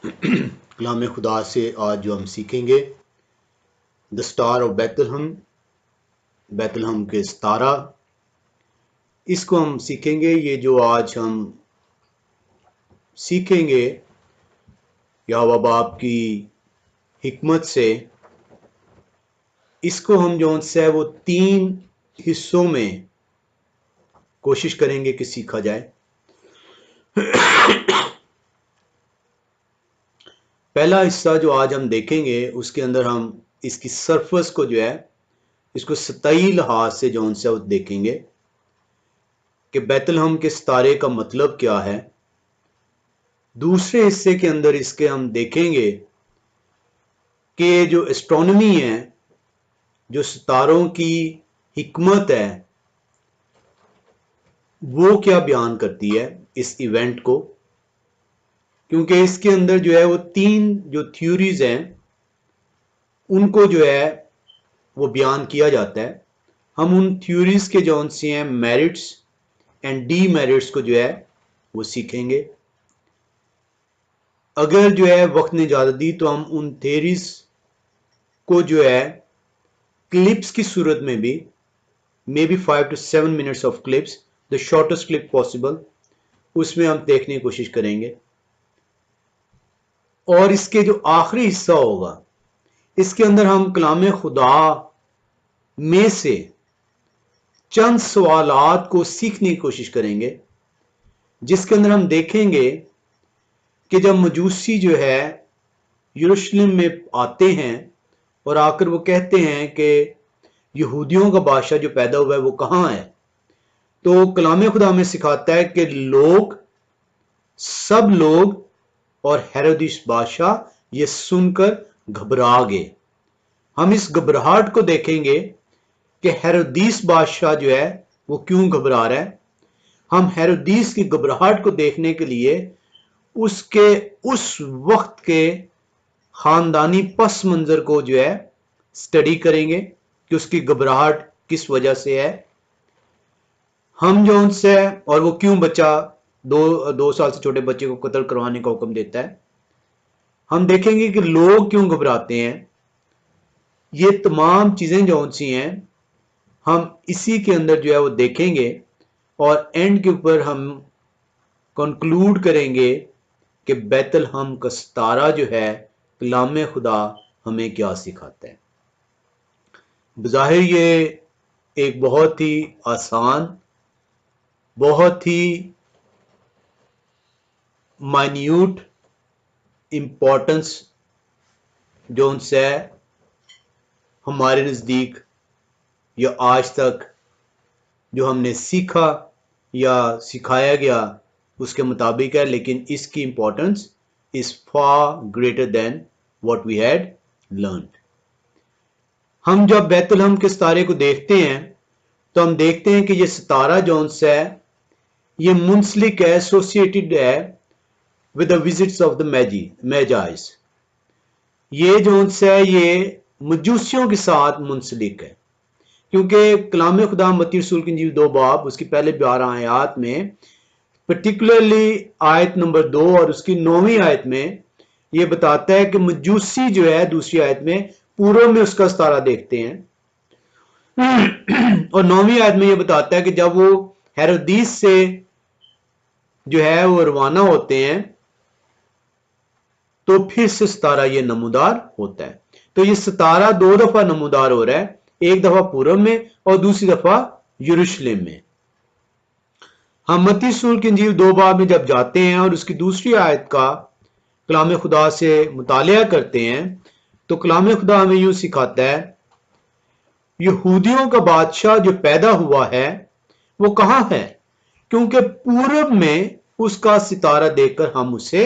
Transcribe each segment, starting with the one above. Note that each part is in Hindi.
कलाम खुदा से आज जो हम सीखेंगे द स्टार ऑफ बैतलहम, बैतलहम के सितारा, इसको हम सीखेंगे। ये जो आज हम सीखेंगे यहोवा बाप की हिकमत से, इसको हम जो है वो 3 हिस्सों में कोशिश करेंगे कि सीखा जाए। पहला हिस्सा जो आज हम देखेंगे उसके अंदर हम इसकी सरफेस को जो है इसको सतही लिहाज से जो है वो देखेंगे कि बैतलहम के सितारे का मतलब क्या है। दूसरे हिस्से के अंदर इसके हम देखेंगे कि जो एस्ट्रोनॉमी है, जो सितारों की हिकमत है, वो क्या बयान करती है इस इवेंट को, क्योंकि इसके अंदर जो है वो 3 जो थ्योरीज हैं उनको जो है वो बयान किया जाता है। हम उन थ्योरीज के जो से हैं मेरिट्स एंड डी मेरिट्स को जो है वो सीखेंगे। अगर जो है वक्त ने इजाजत दी तो हम उन थ्योरीज को जो है क्लिप्स की सूरत में भी, may be 5 to 7 minutes of clips, the shortest clip possible, उसमें हम देखने की कोशिश करेंगे। और इसके जो आखिरी हिस्सा होगा इसके अंदर हम कलाम खुदा में से चंद सवालात को सीखने की कोशिश करेंगे, जिसके अंदर हम देखेंगे कि जब मजूसी जो है यरूशलेम में आते हैं और आकर वो कहते हैं कि यहूदियों का बादशाह जो पैदा हुआ है वो कहाँ है, तो कलाम खुदा में सिखाता है कि सब लोग और हेरोदिस बादशाह ये सुनकर घबरा गए। हम इस घबराहट को देखेंगे कि हेरोदिस बादशाह जो है वो क्यों घबरा रहा है। हम हेरोदिस की घबराहट को देखने के लिए उसके उस वक्त के खानदानी पस मंजर को जो है स्टडी करेंगे कि उसकी घबराहट किस वजह से है। हम जो उनसे और वो क्यों बच्चा 2 साल से छोटे बच्चे को कत्ल करवाने का हुक्म देता है। हम देखेंगे कि लोग क्यों घबराते हैं। ये तमाम चीजें जो सी हैं हम इसी के अंदर जो है वो देखेंगे और एंड के ऊपर हम कंक्लूड करेंगे कि बैतलहम का सितारा जो है कलाम खुदा हमें क्या सिखाता है। बज़ाहिर ये एक बहुत ही आसान, बहुत ही माइन्यूट इंपॉर्टेंस जो उनसे हमारे नज़दीक या आज तक जो हमने सीखा या सिखाया गया उसके मुताबिक है, लेकिन इसकी importance is far greater than what we had learned. हम जब बैतलहम के सितारे को देखते हैं तो हम देखते हैं कि ये सितारा जोन्स है ये मुंसलिक है, एसोसिएटेड है with the visits of the Magi's. ये जोन्स है ये मजूसियों के साथ मुंसलिक है, क्योंकि कलाम खुदा मत्ती रसूल की इंजील 2 बाब उसकी पहले 12 आयत में, पर्टिकुलरली आयत नंबर 2 और उसकी 9वीं आयत में ये बताता है कि मजूसी जो है दूसरी आयत में पूर्व में उसका सितारा देखते हैं। और 9वीं आयत में ये बताता है कि जब वो हेरोदिस से जो है वो रवाना होते हैं तो फिर से सितारा ये नमूदार होता है। तो ये सितारा 2 दफा नमूदार हो रहा है, एक दफा पूरब में और दूसरी दफा यरूशलेम में। हम मत्ती रसूल की इंजील 2 बाब में जब जाते हैं और उसकी दूसरी आयत का कलाम खुदा से मुतालिया करते हैं तो कलाम खुदा हमें यूं सिखाता है, यहूदियों का बादशाह जो पैदा हुआ है वो कहां है, क्योंकि पूरब में उसका सितारा देखकर हम उसे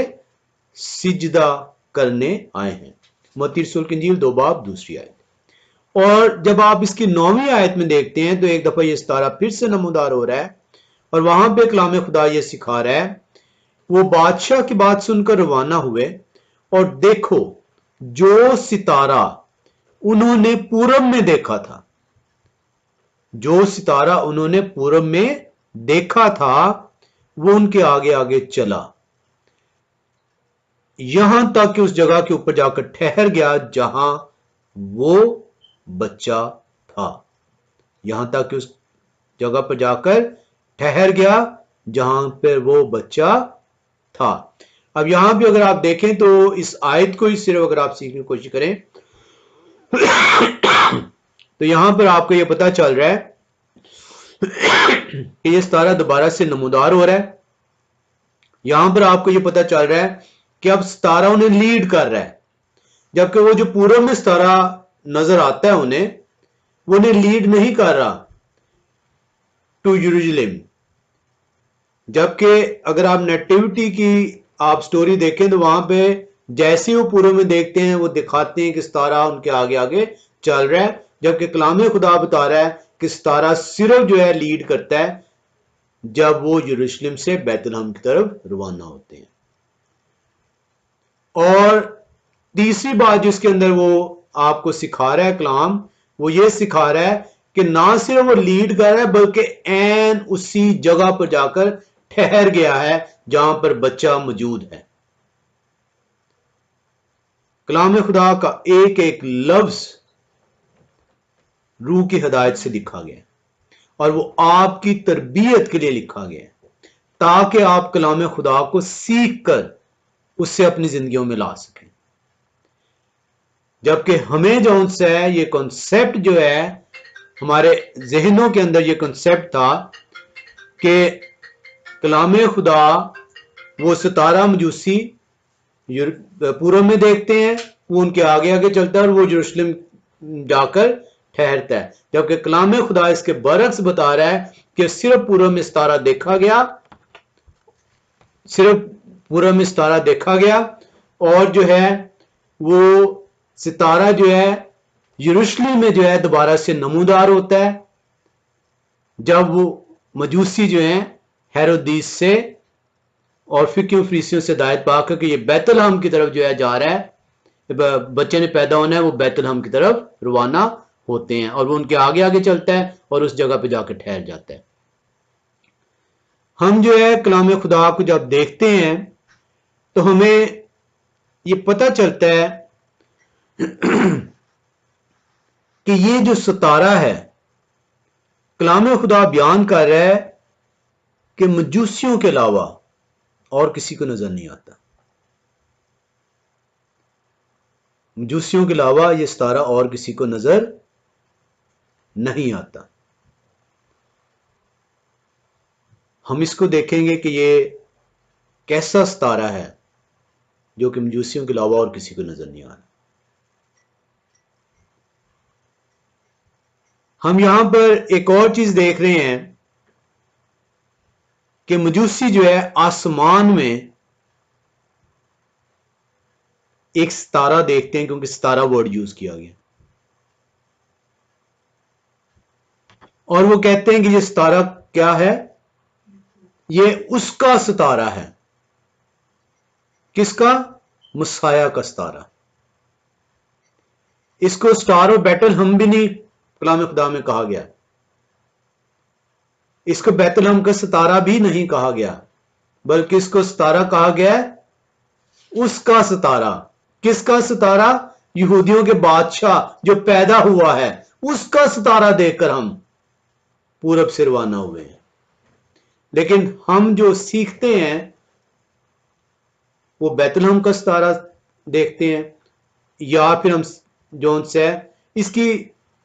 सिजदा करने आए हैं। मत्ती रसूल की इंजील 2 बाब दूसरी आयत। और जब आप इसकी 9वीं आयत में देखते हैं तो एक दफा ये सितारा फिर से नमूदार हो रहा है और वहां पे कलाम खुदा ये सिखा रहा है, वो बादशाह की बात सुनकर रवाना हुए और देखो जो सितारा उन्होंने पूरब में देखा था, जो सितारा उन्होंने पूरब में देखा था वो उनके आगे आगे चला। यहां तक कि उस जगह के ऊपर जाकर ठहर गया जहां वो बच्चा था। यहां तक कि उस जगह पर जाकर ठहर गया जहां पर वो बच्चा था। अब यहां भी अगर आप देखें तो इस आयत को ही सिर्फ अगर आप सीखने की कोशिश करें तो यहां पर आपको यह पता चल रहा है कि ये सितारा दोबारा से नमूदार हो रहा है। यहां पर आपको यह पता चल रहा है कि अब सितारा उन्हें लीड कर रहा है, जबकि वो जो पूर्व में सितारा नजर आता है उन्हें, वो उन्हें लीड नहीं कर रहा टू यरूशलेम। जबकि अगर आप नेटिविटी की आप स्टोरी देखें तो वहां पे जैसे वो पूर्व में देखते हैं वो दिखाते हैं कि सितारा उनके आगे आगे चल रहा है, जबकि कलाम खुदा बता रहा है कि सितारा सिर्फ जो है लीड करता है जब वो यरूशलेम से बैतलहम की तरफ रवाना होते हैं। और तीसरी बात जिसके अंदर वो आपको सिखा रहा है कलाम, वो ये सिखा रहा है कि ना सिर्फ वो लीड कर रहा है बल्कि एन उसी जगह पर जाकर ठहर गया है जहां पर बच्चा मौजूद है। कलाम खुदा का एक एक लफ्ज रूह की हिदायत से लिखा गया और वो आपकी तरबियत के लिए लिखा गया ताकि आप कलाम खुदा को सीख कर उससे अपनी जिंदगियों में ला सकें। जबकि हमें जो उनसे ये कॉन्सेप्ट जो है हमारे जहनों के अंदर ये कॉन्सेप्ट था कि कलाम खुदा वो सितारा मजूसी पूर्व में देखते हैं, वो उनके आगे आगे चलता है और वो यरूशलेम जाकर ठहरता है, जबकि कलाम खुदा इसके बरक्स बता रहा है कि सिर्फ पूर्व में सितारा देखा गया, सिर्फ पूर्व में सितारा देखा गया और जो है वो सितारा जो है यरूशलेम में जो है दोबारा से नमूदार होता है जब वो मजूसी जो है हेरोदीस से और फिक्र फरीसियों से हिदायत पाकर कि ये बैतलहम की तरफ जो है जा रहा है, बच्चे ने पैदा होना है, वो बैतलहम की तरफ रवाना होते हैं और वो उनके आगे आगे चलता है और उस जगह पे जाकर ठहर जाता है। हम जो है कलाम खुदा को जब देखते हैं तो हमें ये पता चलता है कि ये जो सितारा है, कलाम खुदा बयान कर रहा है कि मजूसियों के अलावा और किसी को नजर नहीं आता। मजूसियों के अलावा ये सितारा और किसी को नजर नहीं आता। हम इसको देखेंगे कि ये कैसा सितारा है जो कि मजूसियों के अलावा और किसी को नजर नहीं आ रहा। हम यहां पर एक और चीज देख रहे हैं कि मजूसी जो है आसमान में एक सितारा देखते हैं, क्योंकि सितारा वर्ड यूज किया गया और वो कहते हैं कि ये सितारा क्या है, ये उसका सितारा है। किसका? मुसाया का सितारा। इसको स्टार ऑफ बैतलहम भी नहीं कलाम खुदा में कहा गया, इसको बैतलहम का सितारा भी नहीं कहा गया, बल्कि इसको सितारा कहा गया है उसका सितारा। किसका सितारा? यहूदियों के बादशाह जो पैदा हुआ है उसका सितारा देखकर हम पूरब से रवाना हुए हैं। लेकिन हम जो सीखते हैं वो बैतलहम का सितारा देखते हैं, या फिर हम जौन से इसकी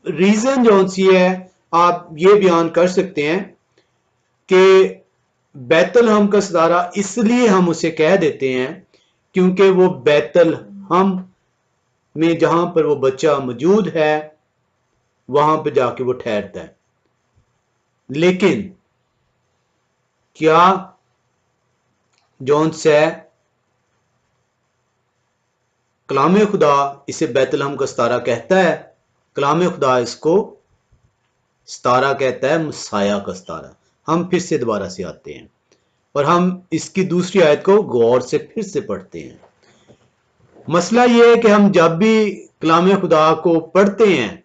रीजन जौन सी है आप ये बयान कर सकते हैं कि बैतलहम का सितारा इसलिए हम उसे कह देते हैं क्योंकि वो बैतलहम में जहां पर वो बच्चा मौजूद है वहां पर जाके वो ठहरता है। लेकिन क्या जौन से कलाम खुदा इसे बैतलहम का सितारा कहता है? कलाम खुदा इसको सितारा कहता है मुसाया का सितारा। हम फिर से दोबारा से आते हैं और हम इसकी दूसरी आयत को गौर से फिर से पढ़ते हैं। मसला यह है कि हम जब भी कलाम खुदा को पढ़ते हैं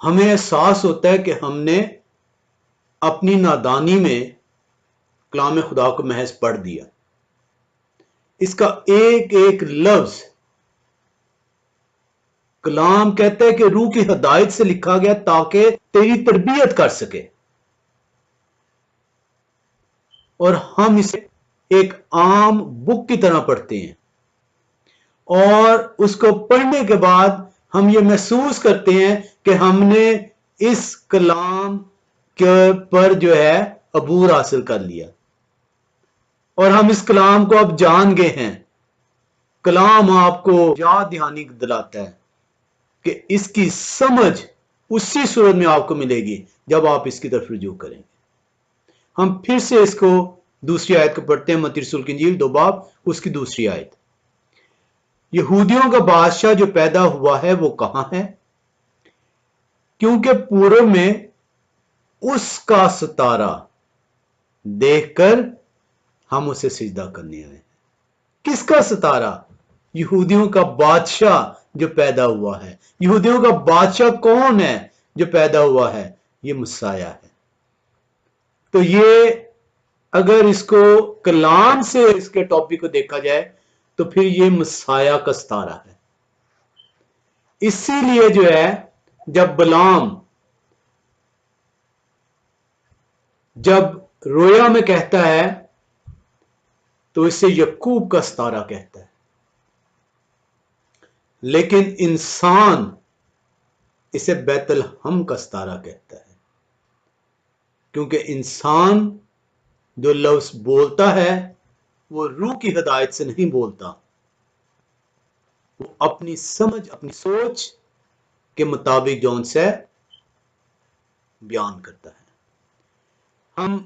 हमें एहसास होता है कि हमने अपनी नादानी में कलाम खुदा को महज पढ़ दिया। इसका एक एक लफ्ज कलाम कहता है कि रूह की हिदायत से लिखा गया ताकि तेरी तरबियत कर सके, और हम इसे एक आम बुक की तरह पढ़ते हैं और उसको पढ़ने के बाद हम ये महसूस करते हैं कि हमने इस कलाम के पर जो है अबूर हासिल कर लिया और हम इस कलाम को अब जान गए हैं। कलाम आपको याद दहानी दिलाता है कि इसकी समझ उसी सूरत में आपको मिलेगी जब आप इसकी तरफ रुजू करेंगे। हम फिर से इसको दूसरी आयत को पढ़ते हैं, मत्ती रसूल की इंजील 2 बाब उसकी दूसरी आयत। यहूदियों का बादशाह जो पैदा हुआ है वो कहां है, क्योंकि पूर्व में उसका सितारा देखकर हम उसे सिजदा करने आए। किसका सितारा? यहूदियों का बादशाह जो पैदा हुआ है। यहूदियों का बादशाह कौन है जो पैदा हुआ है? ये मसाया है। तो ये अगर इसको कलाम से इसके टॉपिक को देखा जाए तो फिर ये मसाया का सितारा है। इसीलिए जो है जब बलाम जब रोया में कहता है तो इसे यकूब का सितारा कहता है, लेकिन इंसान इसे बैतलहम का सितारा कहता है, क्योंकि इंसान जो लफ्ज बोलता है वो रूह की हिदायत से नहीं बोलता, वो अपनी समझ अपनी सोच के मुताबिक जो उनसे बयान करता है। हम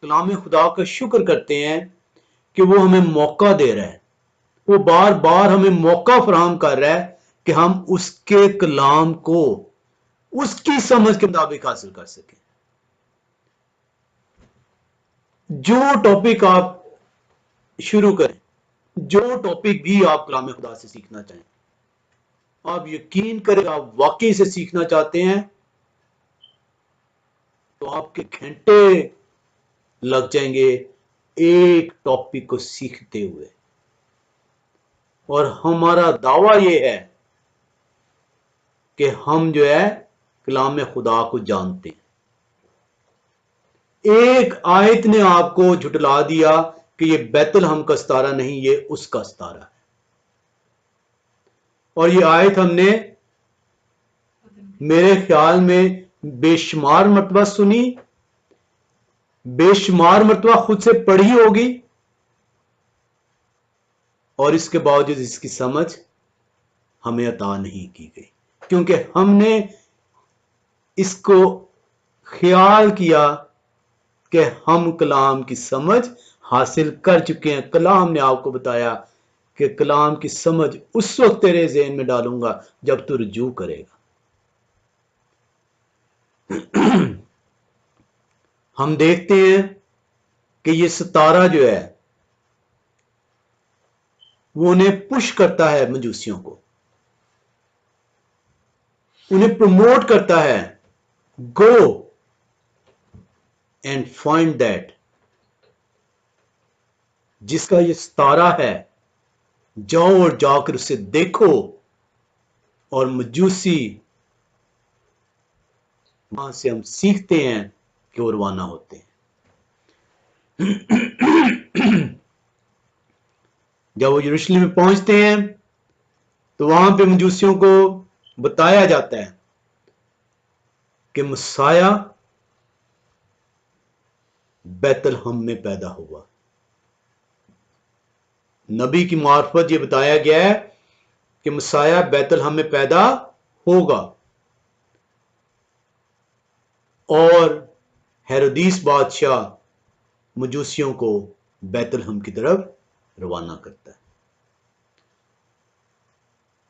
कलाम खुदा का शुक्र करते हैं कि वो हमें मौका दे रहा है, वो बार बार हमें मौका फराहम कर रहा है कि हम उसके कलाम को उसकी समझ के मुताबिक हासिल कर सकें। जो टॉपिक आप शुरू करें, जो टॉपिक भी आप कलाम खुदा से सीखना चाहें, आप यकीन करें आप वाकई से सीखना चाहते हैं तो आपके घंटे लग जाएंगे एक टॉपिक को सीखते हुए। और हमारा दावा यह है कि हम जो है कलाम खुदा को जानते हैं। एक आयत ने आपको झुटला दिया कि ये बैतलहम का सितारा नहीं, ये उसका सितारा है। और ये आयत हमने मेरे ख्याल में बेशुमार मरतबा सुनी, बेशुमार मरतबा खुद से पढ़ी होगी, और इसके बावजूद इसकी समझ हमें अता नहीं की गई, क्योंकि हमने इसको ख्याल किया कि हम कलाम की समझ हासिल कर चुके हैं। कलाम ने आपको बताया कि कलाम की समझ उस वक्त तेरे ज़हन में डालूंगा जब तू रुजू करेगा। हम देखते हैं कि ये सितारा जो है वो उन्हें पुश करता है, मजूसियों को उन्हें प्रमोट करता है, गो एंड फाइंड दैट, जिसका ये सितारा है जाओ और जाकर उसे देखो। और मजूसी वहां से हम सीखते हैं कि वो रवाना होते हैं। जब वो यरूशलेम में पहुंचते हैं तो वहां पे मजूसियों को बताया जाता है कि मसाया बैतलहम में पैदा हुआ। नबी की मार्फत ये बताया गया है कि मसाया बैतलहम में पैदा होगा, और हेरोदीस बादशाह मजूसियों को बैतलहम की तरफ रवाना करता है।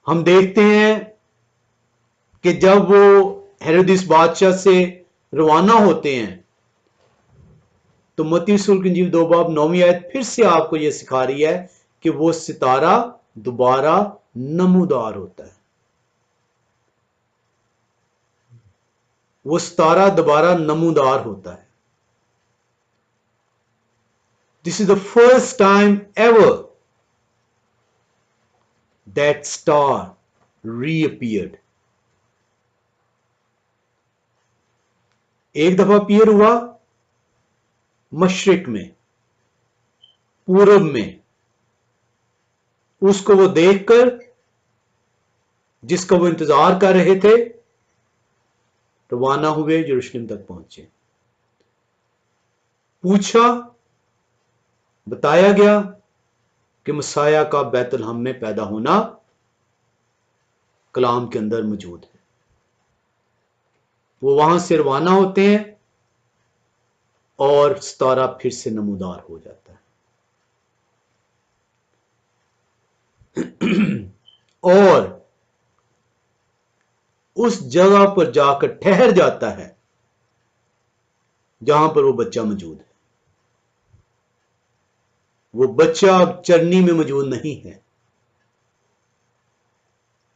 हम देखते हैं कि जब वो हेरोदिस बादशाह से रवाना होते हैं तो मत्ती रसूल की इंजील 2 बाब 9वीं आयत फिर से आपको यह सिखा रही है कि वो सितारा दोबारा नमूदार होता है। वो सितारा दोबारा नमूदार होता है। This is the first time ever that star reappeared. एक दफा अपीयर हुआ मशरिक में, पूरब में, उसको वो देखकर जिसका वो इंतजार कर रहे थे रवाना हुए, यरूशलेम तक पहुंचे। पूछा, बताया गया कि मसाया का बैतलहम में पैदा होना कलाम के अंदर मौजूद है। वो वहां से रवाना होते हैं और सितारा फिर से नमूदार हो जाता है और उस जगह पर जाकर ठहर जाता है जहां पर वो बच्चा मौजूद है। वो बच्चा अब चरनी में मौजूद नहीं है,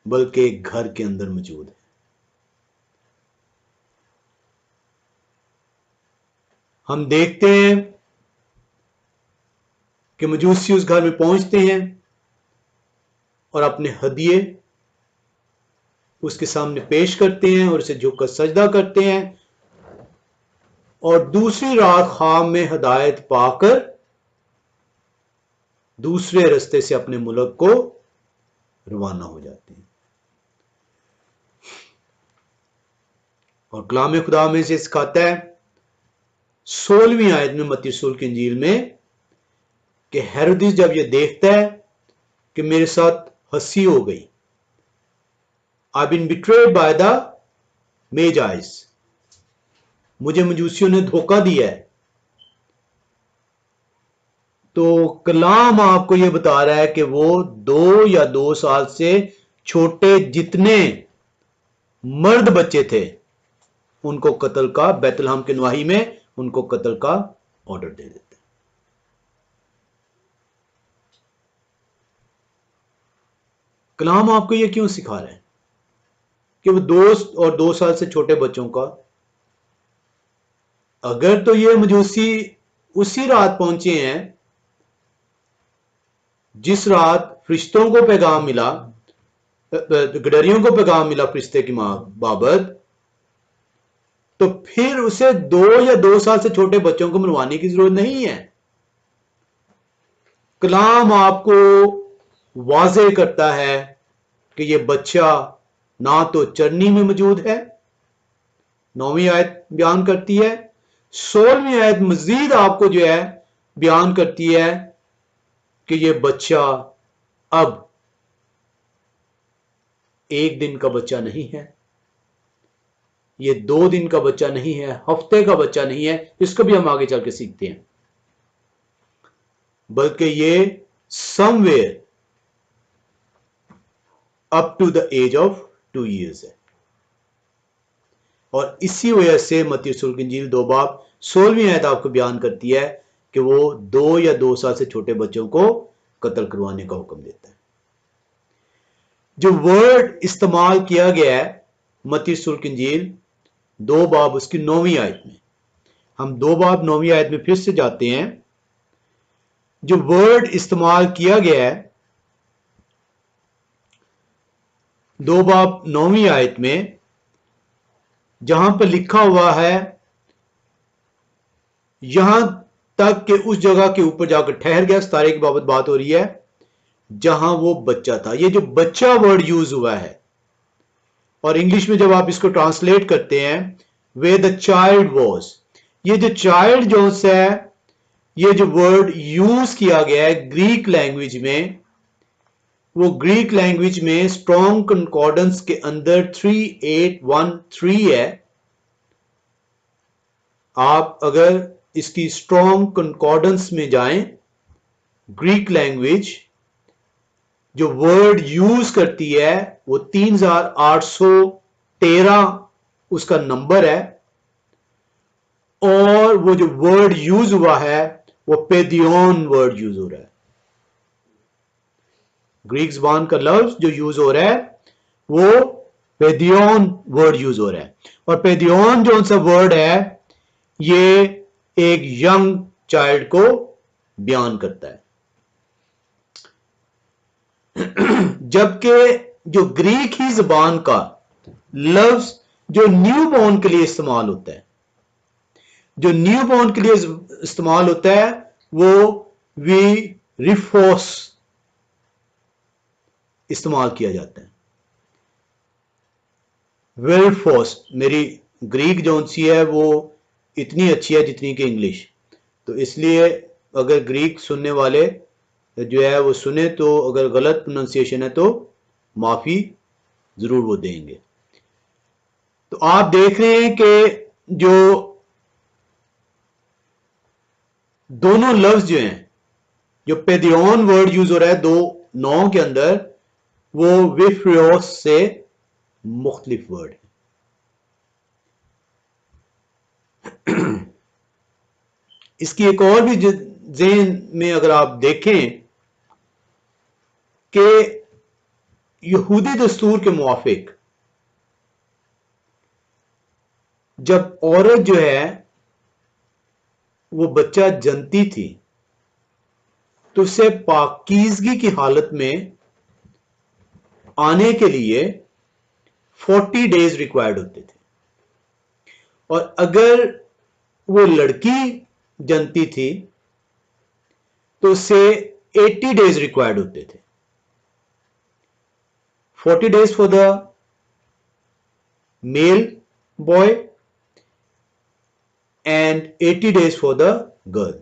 बल्कि एक घर के अंदर मौजूद है। हम देखते हैं कि मजूसी उस घर में पहुंचते हैं और अपने हदिये उसके सामने पेश करते हैं और उसे झुककर सजदा करते हैं और दूसरी रात ख्वाब में हदायत पाकर दूसरे रास्ते से अपने मुल्क को रवाना हो जाते हैं। और कलाम खुदा में से सिखाता है 16वीं आयत में मत्ती रसूल की इंजील में कि हेरोदिस जब यह देखता है कि मेरे साथ हंसी हो गई, I've been betrayed by the Magi's, मुझे मजूसियों ने धोखा दिया है, तो कलाम आपको यह बता रहा है कि वो 2 या 2 साल से छोटे जितने मर्द बच्चे थे उनको कत्ल का, बैतलहम के नवाही में उनको कत्ल का ऑर्डर दे देते। कलाम आपको यह क्यों सिखा रहे हैं कि वो 2 साल से छोटे बच्चों का, अगर तो ये मजूसी उसी रात पहुंचे हैं जिस रात फरिश्तों को पैगाम मिला, गडरियों को पैगाम मिला फरिश्ते की बाबत, तो फिर उसे 2 या 2 साल से छोटे बच्चों को मरवाने की जरूरत नहीं है। कलाम आपको वाजे करता है कि यह बच्चा ना तो चरनी में मौजूद है, 9वीं आयत बयान करती है। 16वीं आयत मजीद आपको जो है बयान करती है कि यह बच्चा अब एक दिन का बच्चा नहीं है, ये 2 दिन का बच्चा नहीं है, हफ्ते का बच्चा नहीं है, इसको भी हम आगे चल के सीखते हैं, बल्कि ये somewhere up to the age of 2 years है। और इसी वजह से मत्ती रसूल की इंजील 2 बाब 16वीं आयत आपको बयान करती है कि वो 2 या 2 साल से छोटे बच्चों को कत्ल करवाने का हुक्म देता है। जो वर्ड इस्तेमाल किया गया है मत्ती रसूल की इंजील 2 बाब उसकी 9वीं आयत में, हम 2 बाब 9वीं आयत में फिर से जाते हैं। जो वर्ड इस्तेमाल किया गया है 2 बाब 9वीं आयत में, जहां पर लिखा हुआ है यहां तक कि उस जगह के ऊपर जाकर ठहर गया, सितारे की बाबत बात हो रही है जहां वो बच्चा था। ये जो बच्चा वर्ड यूज हुआ है, और इंग्लिश में जब आप इसको ट्रांसलेट करते हैं वे द चाइल्ड वॉज, ये जो चाइल्ड जो है, ये जो वर्ड यूज किया गया है ग्रीक लैंग्वेज में, वो ग्रीक लैंग्वेज में स्ट्रॉन्ग कंकॉर्डेंस के अंदर 3813 है। आप अगर इसकी स्ट्रॉन्ग कंकॉर्डेंस में जाएं, ग्रीक लैंग्वेज जो वर्ड यूज करती है वो 3813 उसका नंबर है, और वो जो वर्ड यूज हुआ है वो पेदियोन वर्ड यूज हो रहा है। ग्रीक ज़बान का लफ्ज जो यूज हो रहा है वो पेदियोन वर्ड यूज हो रहा है, और पेदियोन जो सा वर्ड है ये एक यंग चाइल्ड को बयान करता है। जबकि जो ग्रीक ही जबान का लफ्ज जो न्यू बॉर्न के लिए इस्तेमाल होता है, जो न्यू बॉर्न के लिए इस्तेमाल होता है वो वी रिफोस इस्तेमाल किया जाता है। वेलफोस, मेरी ग्रीक जो सी है वो इतनी अच्छी है जितनी कि इंग्लिश, तो इसलिए अगर ग्रीक सुनने वाले जो है वो सुने तो अगर गलत प्रोनाउंसिएशन है तो माफी जरूर वो देंगे। तो आप देख रहे हैं कि जो दोनों लफ्ज जो हैं, जो पेदियोन वर्ड यूज हो रहा है दो नौ के अंदर, वो विफ्रियोस से मुख्तलिफ वर्ड है। इसकी एक और भी ज़हन में अगर आप देखें कि यहूदी दस्तूर के मुआफिक जब औरत जो है वो बच्चा जनती थी तो उसे पाकीज़गी की हालत में आने के लिए 40 डेज रिक्वायर्ड होते थे, और अगर वो लड़की जनती थी तो उसे 80 डेज रिक्वायर्ड होते थे। 40 days for the male boy and 80 days for the girl.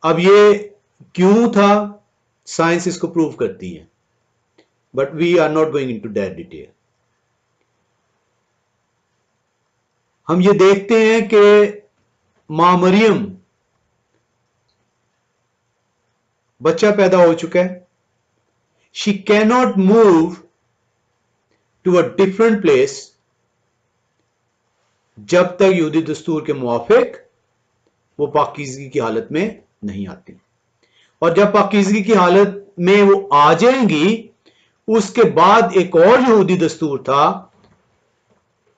अब ये क्यों था, साइंस इसको प्रूव करती है, but we are not going into that detail. हम ये देखते हैं कि मां मरियम, बच्चा पैदा हो चुका है, she can not move to a different place जब तक यहूदी दस्तूर के मुआफिक वो पाकीज़गी की हालत में नहीं आती, और जब पाकीज़गी की हालत में वो आ जाएंगी उसके बाद एक और यहूदी दस्तूर था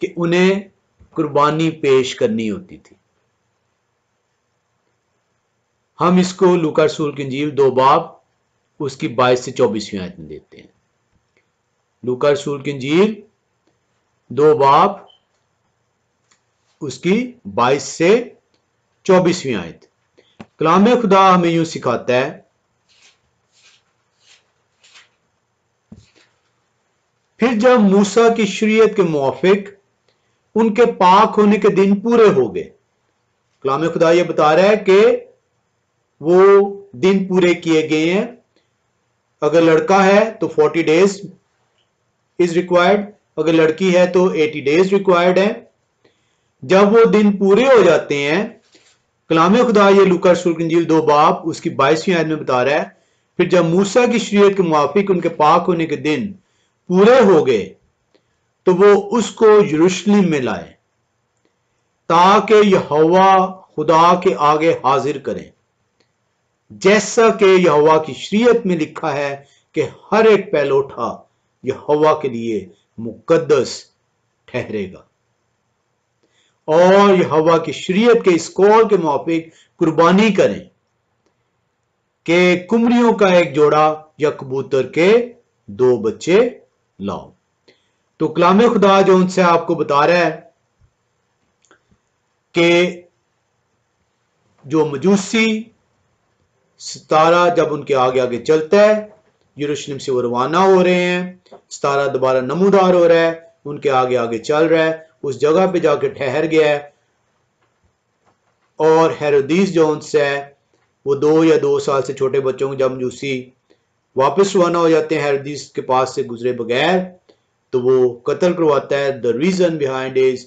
कि उन्हें कुर्बानी पेश करनी होती थी। हम इसको लूका रसूल की इंजील 2 बाब उसकी 22 से 24वीं आयत में देते हैं। लूका रसूल की इंजील 2 बाब उसकी 22 से 24वीं आयत। कलाम खुदा हमें यूं सिखाता है, फिर जब मूसा की शरीयत के मुआफिक उनके पाक होने के दिन पूरे हो गए, कलाम खुदा ये बता रहा है कि वो दिन पूरे किए गए हैं। अगर लड़का है तो 40 डेज इज रिक्वायर्ड, अगर लड़की है तो 80 डेज रिक्वायर्ड है। जब वो दिन पूरे हो जाते हैं, कलाम खुदा ये लूका रसूल की इंजील 2 बाब उसकी 22वीं आयत में बता रहा है, फिर जब मूसा की शरीयत के मुआफिक उनके पाक होने के दिन पूरे हो गए तो वो उसको यरूशलेम में लाए ताकि यहोवा खुदा के आगे हाजिर करें, जैसा कि यहोवा की शरीयत में लिखा है कि हर एक पहलौठा यहोवा के लिए मुकद्दस ठहरेगा, और यहोवा की शरीयत के इस कौल के मुताबिक कुर्बानी करें कि कुमरियों का एक जोड़ा या कबूतर के 2 बच्चे लाओ। तो कलाम खुदा जो उनसे आपको बता रहा है कि जो मजूसी सितारा जब उनके आगे आगे चलता है, यरूशलेम से वो रवाना हो रहे हैं, सितारा दोबारा नमूदार हो रहा है, उनके आगे आगे चल रहा है, उस जगह पे जाके ठहर गया है, और हेरोदीस जोन्स है वो 2 या 2 साल से छोटे बच्चों को जब मजूसी वापस रवाना हो जाते हैं हेरोदीस के पास से गुजरे बगैर, तो वो कत्ल करवाता है। द रीजन बिहाइंड इज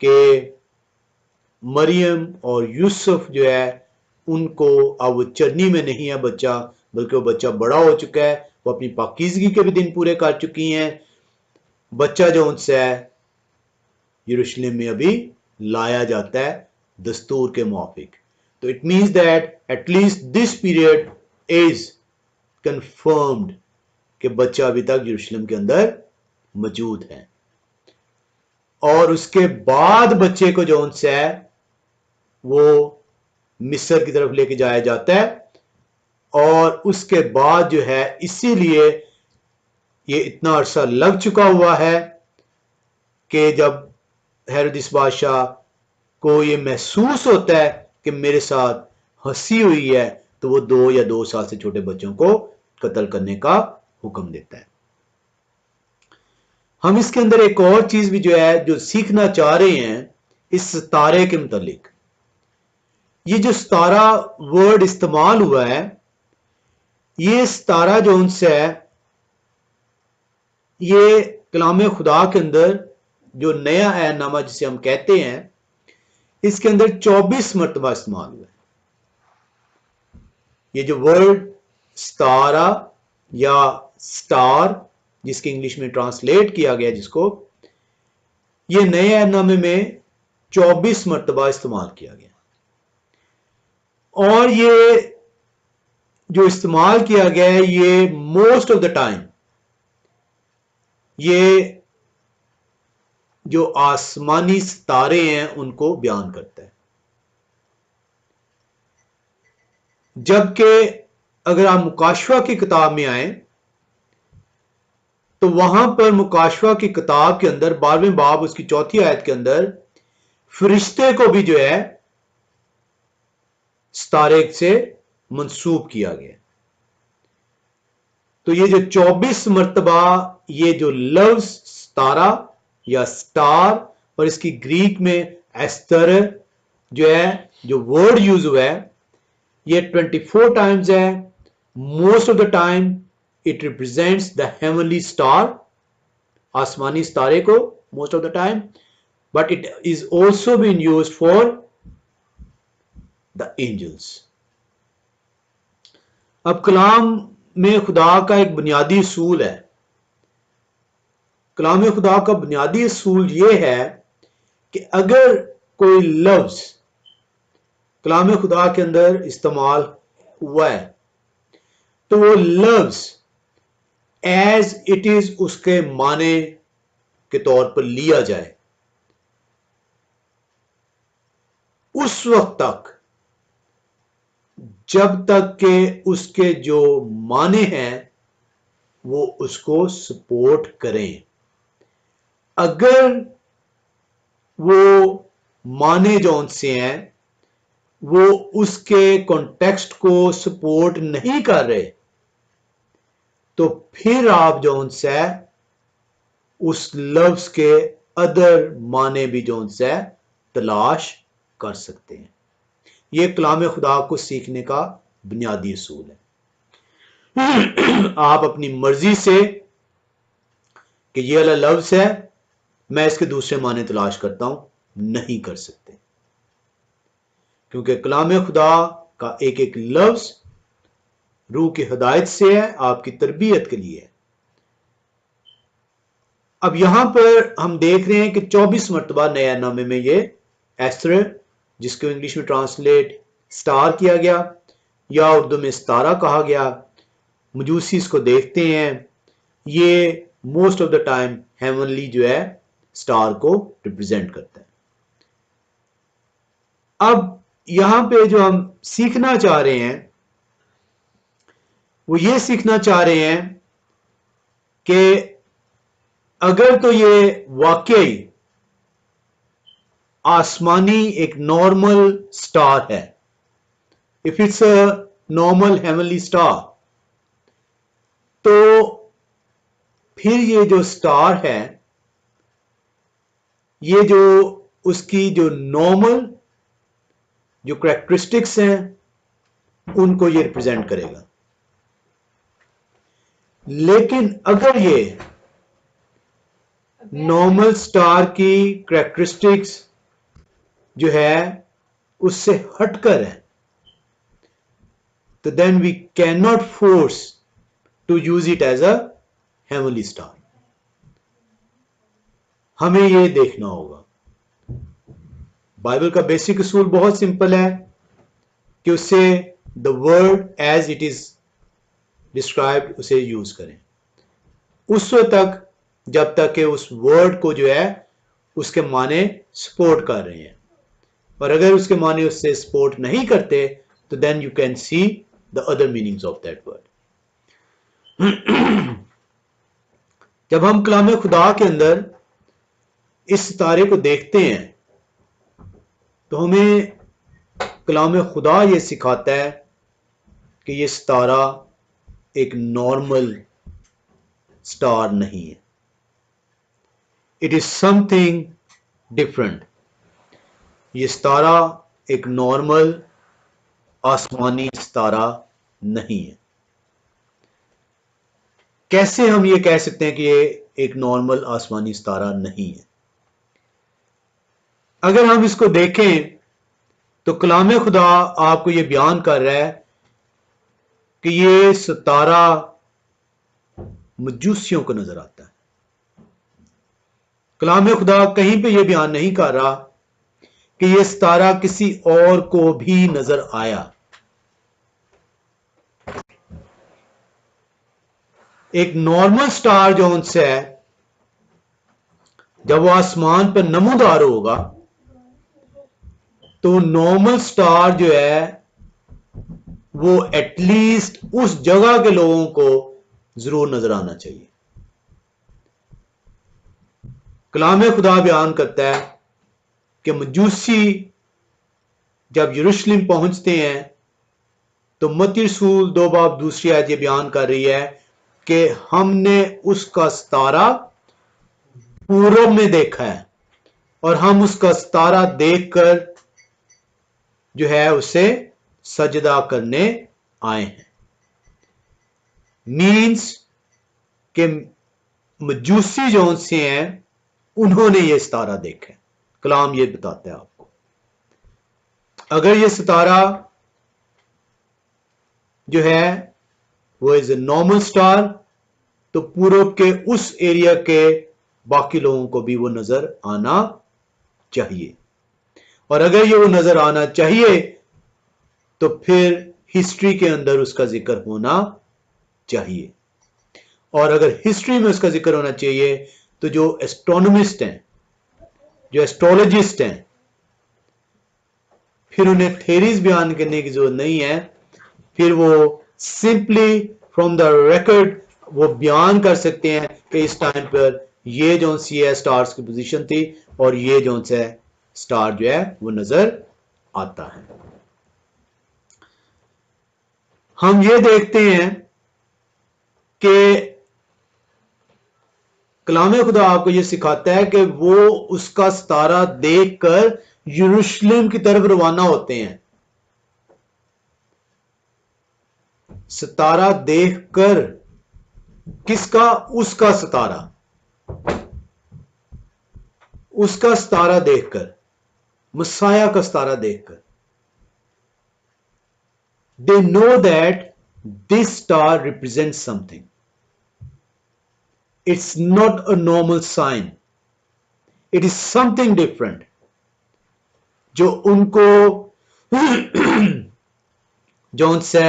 के मरियम और यूसुफ जो है उनको अब वो चरनी में नहीं है बच्चा, बल्कि वो बच्चा बड़ा हो चुका है, वो अपनी पाकीज़गी के भी दिन पूरे कर चुकी हैं। बच्चा जो उनसे है यरूशलेम में अभी लाया जाता है दस्तूर के मुताबिक। तो it means that at least this period is confirmed कि बच्चा अभी तक यरूशलेम के अंदर मौजूद है, और उसके बाद बच्चे को जो उनसे है वो मिस्र की तरफ लेके जाया जाता है। और उसके बाद जो है, इसीलिए ये इतना अरसा लग चुका हुआ है कि जब हेरोदिस बादशाह को ये महसूस होता है कि मेरे साथ हंसी हुई है, तो वो 2 से छोटे बच्चों को कत्ल करने का हुक्म देता है। हम इसके अंदर एक और चीज भी जो है जो सीखना चाह रहे हैं इस सितारे के मुतालिक। ये जो सितारा वर्ड इस्तेमाल हुआ है, ये सितारा जो उनसे है, ये कलाम खुदा के अंदर जो नया ऐनामा जिसे हम कहते हैं, इसके अंदर 24 मरतबा इस्तेमाल हुआ है। ये जो वर्ड सितारा या स्टार, जिसके इंग्लिश में ट्रांसलेट किया गया जिसको, ये नए ऐनामे में 24 मरतबा इस्तेमाल किया गया। और ये जो इस्तेमाल किया गया है, ये मोस्ट ऑफ द टाइम ये जो आसमानी सितारे हैं उनको बयान करता है। जबकि अगर आप मुकाशवा की किताब में आए तो वहां पर मुकाशवा की किताब के अंदर 12वें बाब उसकी 4थी आयत के अंदर फरिश्ते को भी जो है सितारे से मंसूब किया गया। तो ये जो 24 मरतबा ये जो लफ्ज सितारा या स्टार, और इसकी ग्रीक में एस्तर जो है, जो वर्ड यूज हुआ है, ये 24 टाइम्स है। Most of the time it represents the heavenly star, आसमानी सितारे को most of the time, but it is also been used for the angels. अब कलाम में खुदा का एक बुनियादी असूल है। कलाम खुदा का बुनियादी असूल यह है कि अगर कोई लफ्ज कलाम खुदा के अंदर इस्तेमाल हुआ है तो वो लफ्ज एज इट इज उसके माने के तौर पर लिया जाए। उस वक्त तक जब तक के उसके जो माने हैं वो उसको सपोर्ट करें। अगर वो माने जौन से हैं वो उसके कॉन्टेक्स्ट को सपोर्ट नहीं कर रहे, तो फिर आप जौन से उस लफ्ज के अदर माने भी जौन से तलाश कर सकते हैं। यह कलाम खुदा को सीखने का बुनियादी असूल है। आप अपनी मर्जी से कि ये वाला लफ्ज है, मैं इसके दूसरे माने तलाश करता हूं, नहीं कर सकते, क्योंकि कलाम खुदा का एक एक लफ्ज रूह की हिदायत से है, आपकी तरबियत के लिए है। अब यहां पर हम देख रहे हैं कि 24 मरतबा नया नामे में ये एस्तर, जिसको इंग्लिश में ट्रांसलेट स्टार किया गया या उर्दू में सितारा कहा गया, मजूसी इसको देखते हैं, ये most of the time heavenly जो है स्टार को रिप्रेजेंट करता है। अब यहां पे जो हम सीखना चाह रहे हैं वो ये सीखना चाह रहे हैं कि अगर तो ये वाकई आसमानी एक नॉर्मल स्टार है, if it's a normal heavenly star, तो फिर ये जो स्टार है, ये जो उसकी जो नॉर्मल जो कैरेक्टरिस्टिक्स हैं उनको ये रिप्रेजेंट करेगा। लेकिन अगर ये नॉर्मल स्टार की कैरेक्टरिस्टिक्स जो है उससे हटकर है, तो then we can not force to use it as a heavenly star. हमें ये देखना होगा। बाइबल का बेसिक असूल बहुत सिंपल है कि उससे the word as it is described उसे यूज करें उस वक्त तक जब तक कि उस वर्ड को जो है उसके माने सपोर्ट कर रहे हैं। और अगर उसके माने उससे सपोर्ट नहीं करते तो then you can see the other meanings of that word. जब हम कलाम खुदा के अंदर इस सितारे को देखते हैं तो हमें कलाम खुदा ये सिखाता है कि ये सितारा एक नॉर्मल स्टार नहीं है, इट इज समथिंग डिफरेंट। ये सितारा एक नॉर्मल आसमानी सितारा नहीं है। कैसे हम ये कह सकते हैं कि ये एक नॉर्मल आसमानी सितारा नहीं है? अगर हम इसको देखें तो कलाम खुदा आपको ये बयान कर रहा है कि ये सितारा मजूसियों को नजर आता है। कलाम खुदा कहीं पे ये बयान नहीं कर रहा कि ये सितारा किसी और को भी नजर आया। एक नॉर्मल स्टार जो उनसे है, जब वो आसमान पर नमूदार होगा तो नॉर्मल स्टार जो है वो एटलीस्ट उस जगह के लोगों को जरूर नजर आना चाहिए। कलाम खुदा बयान करता है कि मजूसी जब यरूशलेम पहुंचते हैं तो मत्ती रसूल 2 बाब दूसरी आयत ये बयान कर रही है कि हमने उसका सितारा पूरब में देखा है और हम उसका सितारा देखकर जो है उसे सजदा करने आए हैं। मीन्स के मजूसी जो से हैं उन्होंने ये सितारा देखा है। कलाम ये बताता है आपको, अगर ये सितारा जो है वो इज ए नॉर्मल स्टार तो पूरब के उस एरिया के बाकी लोगों को भी वो नजर आना चाहिए, और अगर ये वो नजर आना चाहिए तो फिर हिस्ट्री के अंदर उसका जिक्र होना चाहिए। और अगर हिस्ट्री में उसका जिक्र होना चाहिए तो जो एस्ट्रोनॉमिस्ट हैं, जो एस्ट्रोलॉजिस्ट हैं, फिर उन्हें थेरीज बयान करने की जरूरत नहीं है, फिर वो सिंपली फ्रॉम द रिकॉर्ड वो बयान कर सकते हैं कि इस टाइम पर ये जो सी है स्टार्स की पोजीशन थी और ये जो है स्टार जो है वो नजर आता है। हम ये देखते हैं कि कलाम खुदा आपको ये सिखाता है कि वो उसका सितारा देखकर यरूशलेम की तरफ रवाना होते हैं। सितारा देखकर, किसका? उसका सितारा, उसका सितारा देखकर, मसाया का सितारा देखकर। They know that this star represents something. It's not a normal sign. It is something different. जो उनको जो उनसे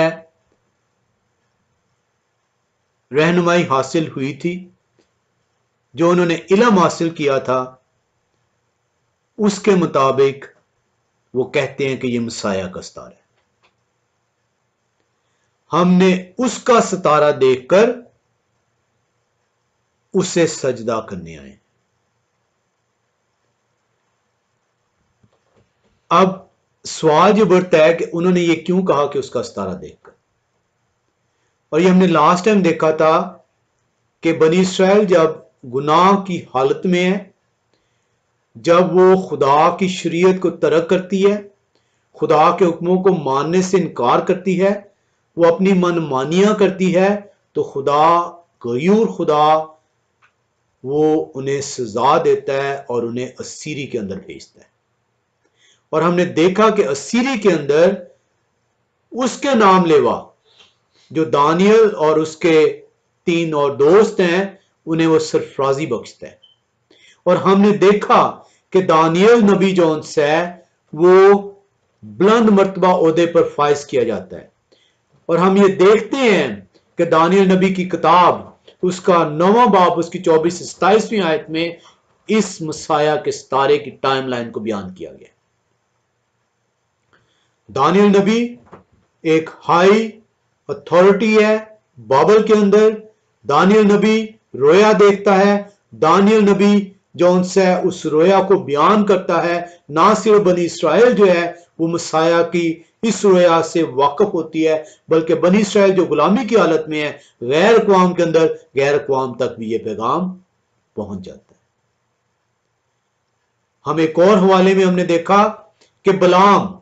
रहनुमाई हासिल हुई थी, जो उन्होंने इल्म हासिल किया था, उसके मुताबिक वो कहते हैं कि ये मसाया का सितारा है। हमने उसका सितारा देखकर उसे सजदा करने आए। अब सवाल ये बढ़ता है कि उन्होंने ये क्यों कहा कि उसका सितारा देखकर? और ये हमने लास्ट टाइम देखा था कि बनी इस्राइल जब गुनाह की हालत में है, जब वो खुदा की शरीयत को तर्क करती है, खुदा के हुक्मों को मानने से इनकार करती है, वो अपनी मनमानियां करती है, तो खुदा गयूर खुदा वो उन्हें सजा देता है और उन्हें अस्सीरी के अंदर भेजता है। और हमने देखा कि अस्सीरी के अंदर उसके नाम लेवा जो दानियल और उसके 3 और दोस्त हैं उन्हें वो सरफराजी बख्शता है। और हमने देखा कि दानियल नबी जो है वो बुलंद मर्तबा ओहदे पर फाइज किया जाता है। और हम ये देखते हैं कि दानियल नबी की किताब उसका 9वां बाब उसकी 24 से 27वीं आयत में इस मसाया के सितारे की टाइमलाइन को बयान किया गया। दानियल नबी एक हाई अथॉरिटी है बाइबल के अंदर। दानियल नबी रोया देखता है, दानियल नबी जो उनसे उस रोया को बयान करता है। ना सिर्फ बनी इसराइल जो है वो मसाया की इस रोया से वाकिफ होती है, बल्कि बनी इसराइल जो गुलामी की हालत में है, गैर अक़वाम के अंदर गैर अक़वाम तक भी ये पैगाम पहुंच जाता है। हम एक और हवाले में हमने देखा कि बलाम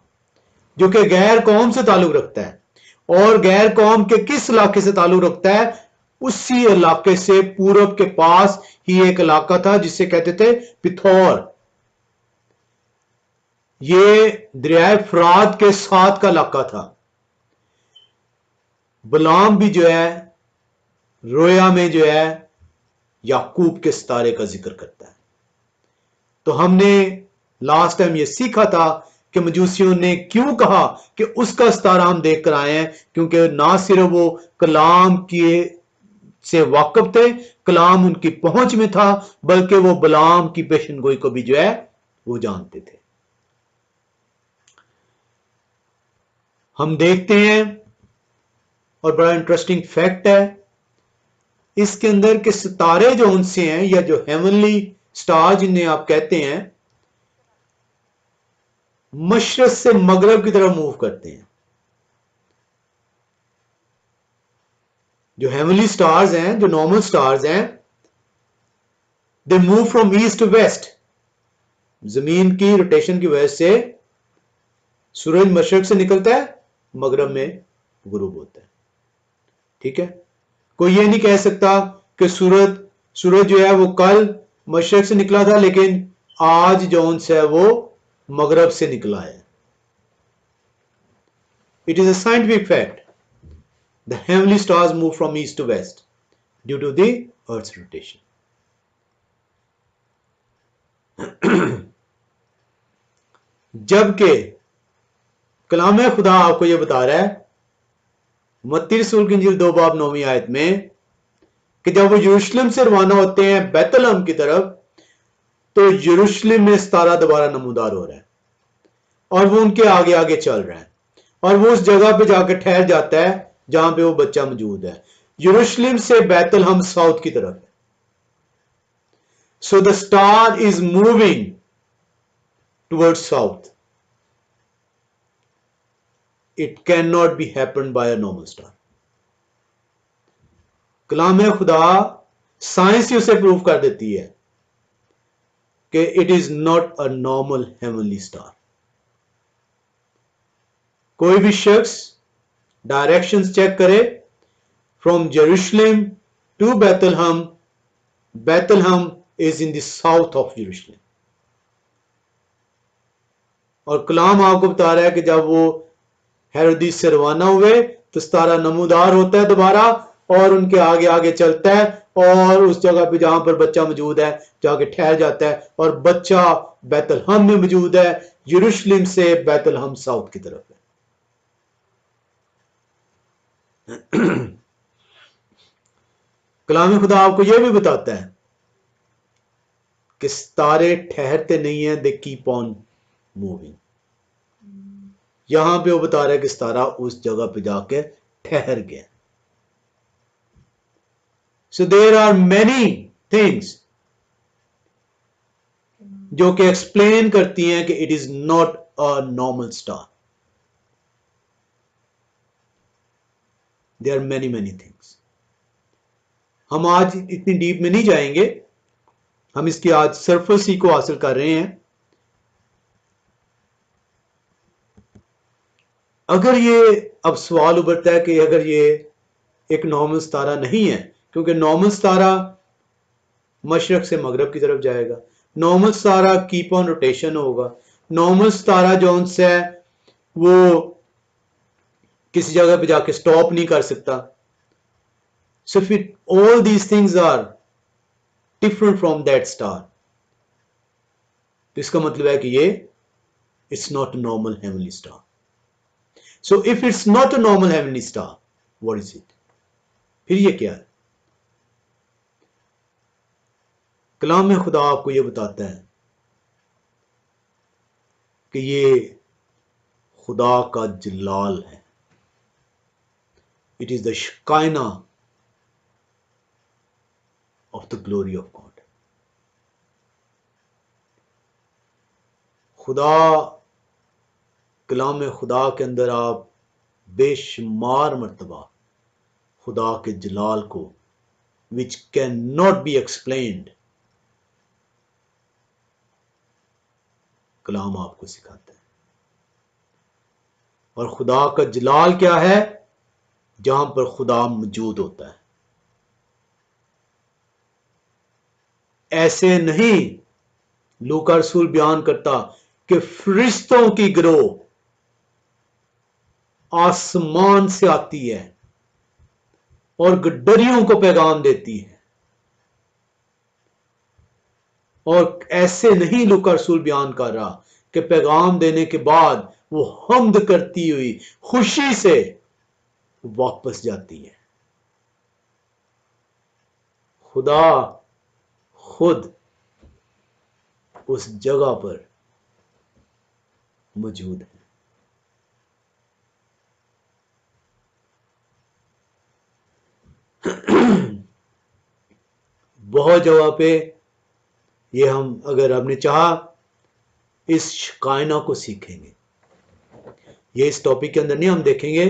जो कि गैर कौम से ताल्लुक रखता है, और गैर कौम के किस इलाके से ताल्लुक रखता है, उसी इलाके से पूरब के पास ही एक इलाका था जिसे कहते थे पिथौर। ये दरियाए फरात के साथ का इलाका था। बलाम भी जो है रोया में जो है याकूब के सितारे का जिक्र करता है। तो हमने लास्ट टाइम ये सीखा था कि मजूसियों ने क्यों कहा कि उसका सितारा हम देख कर आए हैं, क्योंकि ना सिर्फ वो कलाम के से वाकिफ थे, कलाम उनकी पहुंच में था, बल्कि वो बलाम की पेशनगोई को भी जो है वो जानते थे। हम देखते हैं, और बड़ा इंटरेस्टिंग फैक्ट है इसके अंदर के सितारे जो उनसे हैं, या जो हेवनली स्टार जिन्हें आप कहते हैं, मशरक से मगरब की तरफ मूव करते हैं। जो हेवनली स्टार्स हैं, जो नॉर्मल स्टार्स हैं, they move from east to west. जमीन की रोटेशन की वजह से सूरज मशरक से निकलता है, मगरब में गुरूब होता है। ठीक है, कोई ये नहीं कह सकता कि सूरज जो है वो कल मशरक से निकला था लेकिन आज जो है वो मगरब से निकला है। It is a scientific fact, the heavenly stars move from east to west due to the earth's rotation. जबकि कलाम खुदा आपको यह बता रहा है मत्ती रसूल की इंजील 2 बाब 9वीं आयत में कि जब वो यरूशलेम से रवाना होते हैं बैतलहम की तरफ, तो यरूशलेम में सितारा दोबारा नमूदार हो रहा है और वो उनके आगे आगे चल रहा है, और वो उस जगह पे जाकर ठहर जाता है जहां पे वो बच्चा मौजूद है। यरूशलेम से बैतलहम साउथ की तरफ है। So the star is moving towards south. It can not be happen by a normal star. कलाम खुदा साइंस ही उसे प्रूव कर देती है कि it is not a normal heavenly star. कोई भी शख्स डायरेक्शंस चेक करे, from Jerusalem to Bethlehem, Bethlehem is in the south of Jerusalem. और कलाम आपको बता रहा है कि जब वो हेरोदिस से रवाना हुए तो सितारा नमूदार होता है दोबारा और उनके आगे आगे चलता है और उस जगह पे जहां पर बच्चा मौजूद है जाके ठहर जाता है, और बच्चा बैतलहम में मौजूद है। यरूशलेम से बैतलहम साउथ की तरफ है। कलाम खुदा आपको यह भी बताता है कि सितारे ठहरते नहीं है, दे कीप ऑन मूविंग। यहां पे वो बता रहा है कि सितारा उस जगह पे जाके ठहर गया। So there are many things जो कि एक्सप्लेन करती हैं कि it is not a normal star. There are many many things. हम आज इतनी डीप में नहीं जाएंगे, हम इसकी आज सरफेस ही को हासिल कर रहे हैं। अगर ये अब सवाल उभरता है कि अगर ये एक नॉर्मल सितारा नहीं है, क्योंकि नॉर्मल सितारा मशरक से मगरब की तरफ जाएगा, normal Sitara keep on rotation होगा, नॉर्मल सितारा जो उनसे है वो किसी जगह पे जाके स्टॉप नहीं कर सकता। सो फिर all these things are different from that star. तो इसका मतलब है कि ये it's not a normal heavenly star. So if it's not a normal heavenly star, what is it? फिर ये क्या है? कलाम में खुदा आपको यह बताता है कि ये खुदा का जलाल है। It is the Shekinah of the glory of God. खुदा, कलाम खुदा के अंदर आप बेशुमार मर्तबा खुदा के जलाल को, which can not be explained, कलाम आपको सिखाता है। और खुदा का जलाल क्या है? जहां पर खुदा मौजूद होता है। ऐसे नहीं, लूका रसूल बयान करता कि फरिश्तों की गिरोह आसमान से आती है और गड्डरियों को पैगाम देती है। और ऐसे नहीं लूका रसूल बयान कर रहा कि पैगाम देने के बाद वो हम्द करती हुई खुशी से वापस जाती है। खुदा खुद उस जगह पर मौजूद है। बहुत जगह पे ये हम, अगर हमने चाहा, इस कायना को सीखेंगे। ये इस टॉपिक के अंदर नहीं हम देखेंगे,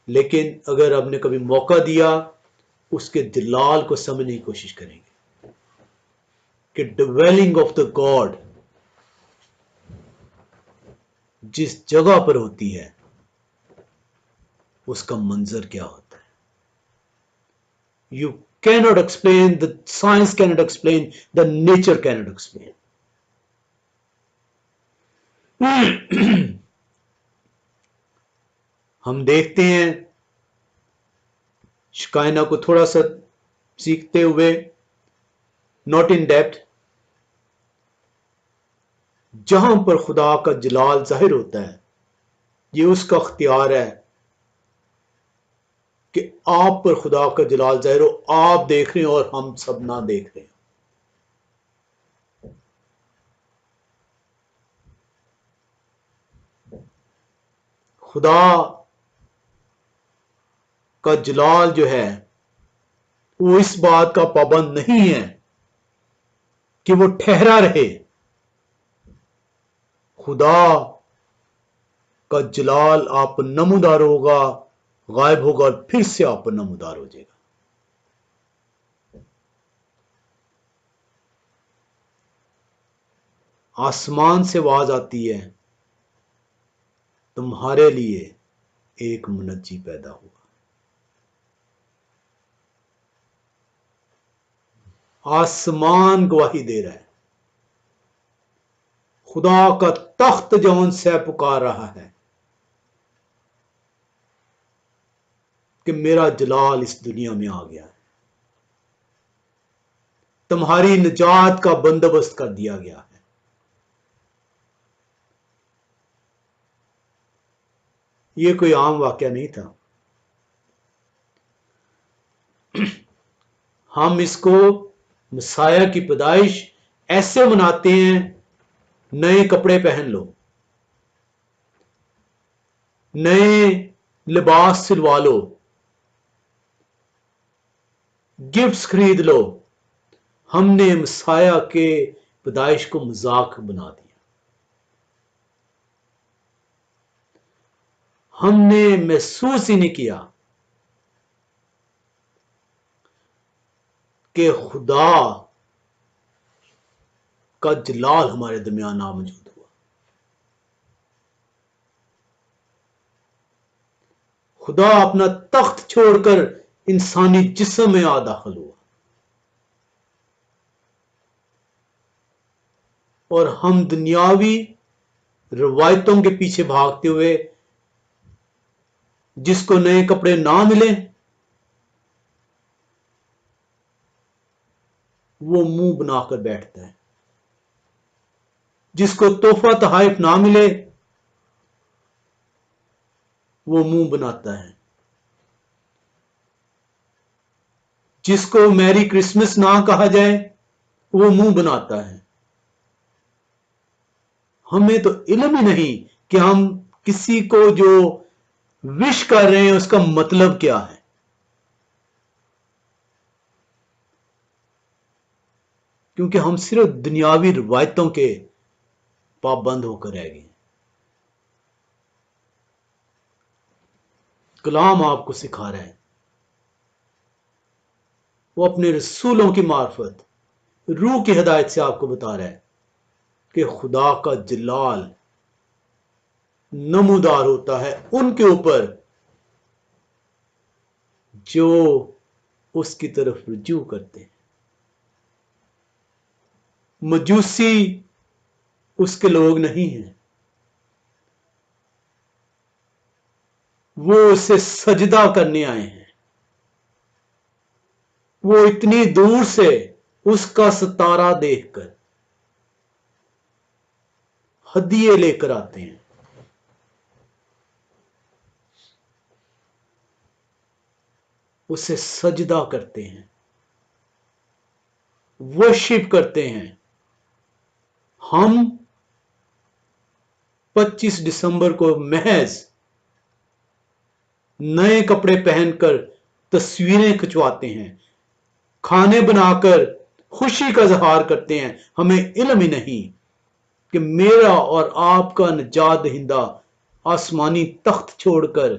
लेकिन अगर आपने कभी मौका दिया, उसके जलाल को समझने की कोशिश करेंगे कि डिवेलिंग ऑफ द गॉड जिस जगह पर होती है उसका मंजर क्या होता है। You cannot explain, the science cannot explain, the nature cannot explain. हम देखते हैं शकायना को थोड़ा सा सीखते हुए, नॉट इन डेप्थ, जहां पर खुदा का जलाल जाहिर होता है, ये उसका अख्तियार है कि आप पर खुदा का जलाल जाहिर हो, आप देख रहे हो और हम सब ना देख रहे हो। खुदा का जलाल जो है वो इस बात का पाबंद नहीं है कि वो ठहरा रहे। खुदा का जलाल आप नमूदार होगा, गायब होगा और फिर से आप नमूदार हो जाएगा। आसमान से आवाज आती है, तुम्हारे लिए एक मुनज्जी पैदा हुआ। आसमान गवाही दे रहा है, खुदा का तख्त जौन से पुकार रहा है कि मेरा जलाल इस दुनिया में आ गया है, तुम्हारी निजात का बंदोबस्त कर दिया गया है। यह कोई आम वाकया नहीं था। हम इसको मसाया की पैदाइश ऐसे मनाते हैं, नए कपड़े पहन लो, नए लिबास सिलवा लो, गिफ्ट्स खरीद लो। हमने मसाया के पैदाइश को मजाक बना दिया। हमने महसूस ही नहीं किया कि खुदा का जलाल हमारे दरमियान आ मौजूद हुआ। खुदा अपना तख्त छोड़कर इंसानी जिस्म में आ दाखिल हुआ और हम दुनियावी रवायतों के पीछे भागते हुए, जिसको नए कपड़े ना मिले वो मुंह बनाकर बैठता है, जिसको तोहफा तहाइफ ना मिले वो मुंह बनाता है, जिसको मैरी क्रिसमस ना कहा जाए वो मुंह बनाता है। हमें तो इल्म ही नहीं कि हम किसी को जो विश कर रहे हैं उसका मतलब क्या है। क्योंकि हम सिर्फ दुनियावी रिवायतों के पाबंद होकर रह गए। कलाम आपको सिखा रहा है, वो अपने रसूलों की मार्फत रूह की हिदायत से आपको बता रहा है कि खुदा का जलाल नमूदार होता है उनके ऊपर जो उसकी तरफ रुजू करते हैं। मजूसी उसके लोग नहीं हैं, वो उसे सजदा करने आए हैं। वो इतनी दूर से उसका सितारा देखकर हदिये लेकर आते हैं। उसे सजदा करते हैं, वर्शिप करते हैं। हम 25 दिसंबर को महज नए कपड़े पहनकर तस्वीरें खिंचवाते हैं, खाने बनाकर खुशी का इजहार करते हैं। हमें इल्म ही नहीं कि मेरा और आपका निजात दहिंदा आसमानी तख्त छोड़कर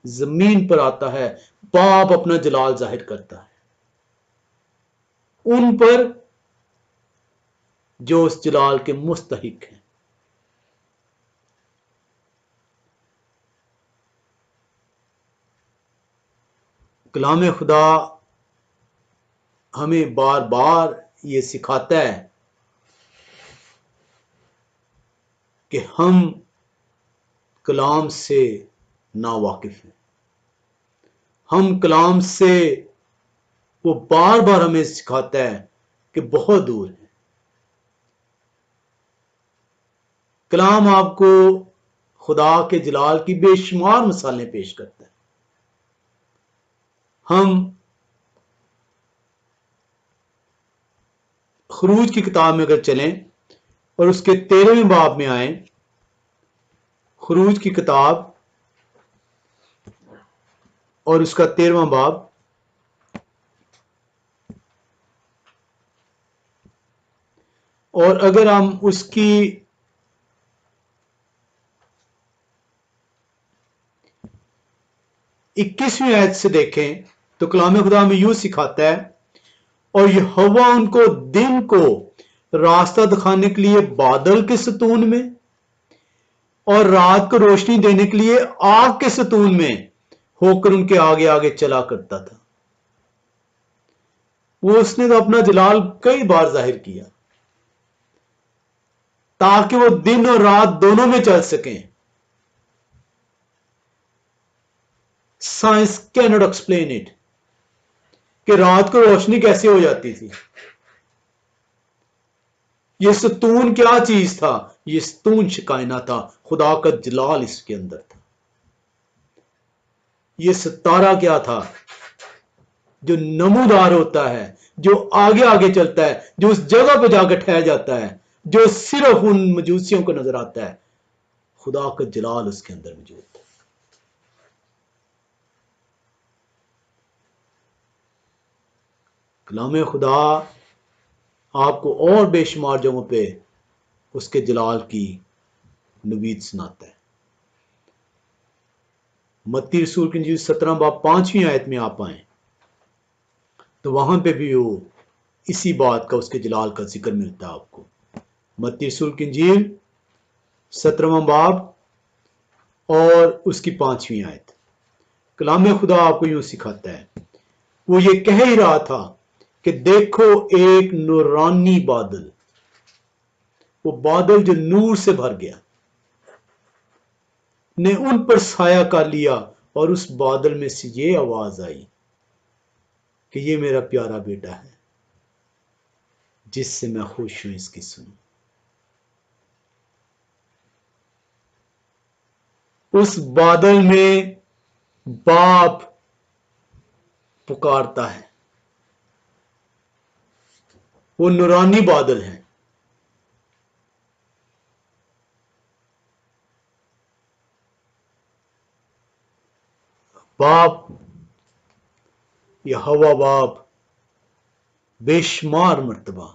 जमीन पर आता है। बाप अपना जलाल जाहिर करता है उन पर जो उस जलाल के मुस्तहिक हैं। कलाम खुदा हमें बार बार ये सिखाता है कि हम कलाम से नावाकिफ हैं। हम कलाम से, वो बार बार हमें सिखाता है कि बहुत दूर है। कलाम आपको खुदा के जलाल की बेशुमार मिसालें पेश करता है। हम खरूज की किताब में अगर चलें और उसके 13वें बाब में आए, खरूज की किताब और उसका 13वां बाब, और अगर हम उसकी 21वीं आयत से देखें तो कलाम खुदा में यूं सिखाता है, और यहोवा उनको दिन को रास्ता दिखाने के लिए बादल के सतून में और रात को रोशनी देने के लिए आग के सतून में होकर उनके आगे आगे चला करता था। वो उसने तो अपना जलाल कई बार जाहिर किया ताकि वो दिन और रात दोनों में चल सकें। Science can not explain it कि रात को रोशनी कैसे हो जाती थी। ये सतून क्या चीज था? ये सतून शिकायना था, खुदा का जलाल इसके अंदर था। ये सितारा क्या था? जो नमूदार होता है, जो आगे आगे चलता है, जो उस जगह पर जाकर ठहर जाता है, जो सिर्फ उन मजूसियों को नजर आता है। खुदा का जलाल उसके अंदर मौजूद था। कलाम खुदा आपको और बेशुमार जगहों पे उसके जलाल की नवीद सुनाता है। मत्ती रसूल की इंजील 17 बाब 5वीं आयत में आप आए तो वहां पे भी वो इसी बात का, उसके जलाल का जिक्र मिलता है आपको। मत्ती रसूल की इंजील 17वां बाब और उसकी 5वीं आयत। कलाम खुदा आपको यूं सिखाता है, वो ये कह ही रहा था कि देखो एक नूरानी बादल, वो बादल जो नूर से भर गया, ने उन पर साया कर लिया, और उस बादल में से ये आवाज आई कि ये मेरा प्यारा बेटा है जिससे मैं खुश हूं, इसकी सुनो। उस बादल में बाप पुकारता है। वो नूरानी बादल है। बाप यहोवा बाप बेशुमार मर्तबा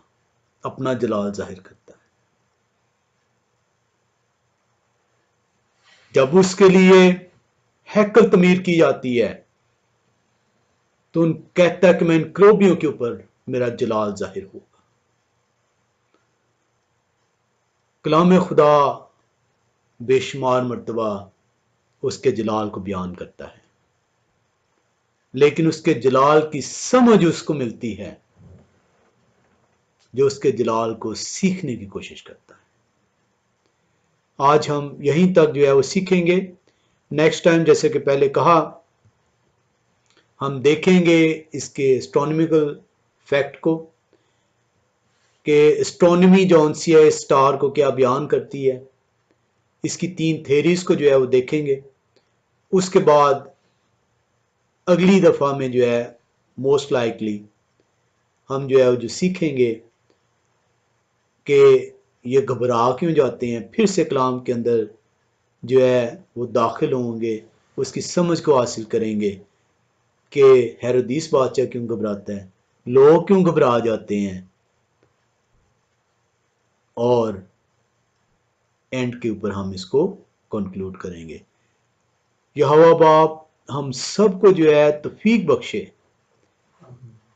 अपना जलाल जाहिर करता है। जब उसके लिए हैकल तमीर की जाती है तो उन कहता है कि मैं इन क्रोबियों के ऊपर मेरा जलाल जाहिर होगा। कलाम खुदा बेशुमार मर्तबा उसके जलाल को बयान करता है, लेकिन उसके जलाल की समझ उसको मिलती है जो उसके जलाल को सीखने की कोशिश करता है। आज हम यहीं तक जो है वो सीखेंगे। नेक्स्ट टाइम जैसे कि पहले कहा, हम देखेंगे इसके एस्ट्रोनॉमिकल फैक्ट को कि एस्ट्रोनॉमी जौन सी है स्टार को क्या बयान करती है। इसकी 3 थेरीज को जो है वो देखेंगे। उसके बाद अगली दफ़ा में जो है मोस्ट लाइकली हम जो है वो जो सीखेंगे कि ये घबरा क्यों जाते हैं, फिर से कलाम के अंदर जो है वो दाखिल होंगे, उसकी समझ को हासिल करेंगे कि हेरोदीस बादशाह क्यों घबराता है, लोग क्यों घबरा जाते हैं, और एंड के ऊपर हम इसको कंक्लूड करेंगे। यहोवा बाप हम सबको जो है तौफीक बख्शे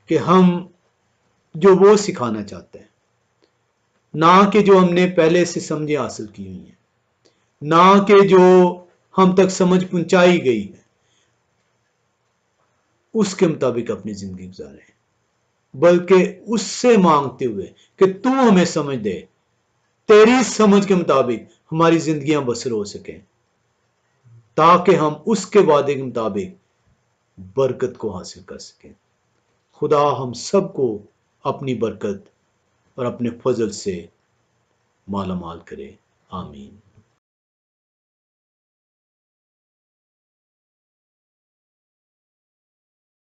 कि हम जो वो सिखाना चाहते हैं, ना कि जो हमने पहले से समझे हासिल की हुई है, ना कि जो हम तक समझ पहुंचाई गई है उसके मुताबिक अपनी जिंदगी गुजारें, बल्कि उससे मांगते हुए कि तू हमें समझ दे, तेरी समझ के मुताबिक हमारी जिंदगियां बसर हो सकें, ताकि हम उसके वादे के मुताबिक बरकत को हासिल कर सकें। खुदा हम सबको अपनी बरकत और अपने फजल से माला माल करे। आमीन।